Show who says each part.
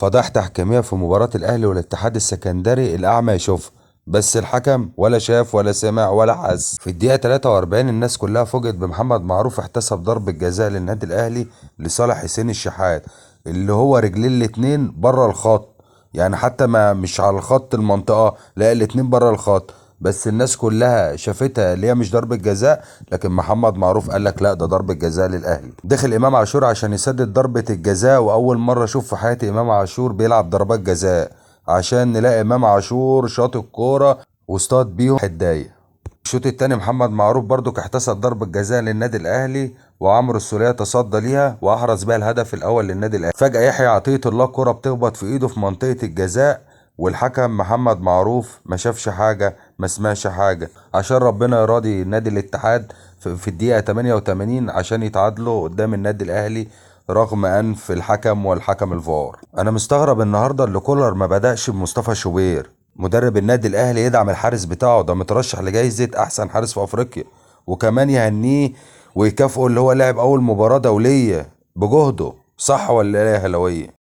Speaker 1: فضح تحكيمية في مباراة الأهلي والاتحاد السكندري الأعمى يشوفها، بس الحكم ولا شاف ولا سمع ولا حس. في الدقيقة 43 الناس كلها فوجئت بمحمد معروف احتسب ضربة جزاء للنادي الأهلي لصالح حسين الشحات، اللي هو رجلين الاتنين بره الخط، يعني حتى ما مش على الخط المنطقة، لا الاتنين بره الخط. بس الناس كلها شافتها اللي هي مش ضربة جزاء، لكن محمد معروف قال لك لا ده ضربة جزاء للأهلي. دخل إمام عاشور عشان يسدد ضربة الجزاء، وأول مرة أشوف في حياتي إمام عاشور بيلعب ضربات جزاء، عشان نلاقي إمام عاشور شاط الكورة واصطاد بيهم حداية. الشوط التاني محمد معروف برضو احتسب ضربة جزاء للنادي الأهلي، وعمرو السولية تصدى ليها وأحرز بيها الهدف الأول للنادي الأهلي. فجأة يحيى عطية الله كرة بتخبط في إيده في منطقة الجزاء، والحكم محمد معروف ما شافش حاجة ما سمعش حاجة، عشان ربنا يراضي نادي الاتحاد في الدقيقة 88 عشان يتعادلوا قدام النادي الأهلي، رغم أنف الحكم والحكم الفار. أنا مستغرب النهاردة اللي كولر ما بدأش بمصطفى شوبير مدرب النادي الاهلي يدعم الحارس بتاعه، ده مترشح لجائزة احسن حارس في افريقيا، وكمان يهنيه ويكافئه اللي هو لعب اول مباراة دولية بجهده. صح ولا ايه يا هلوية؟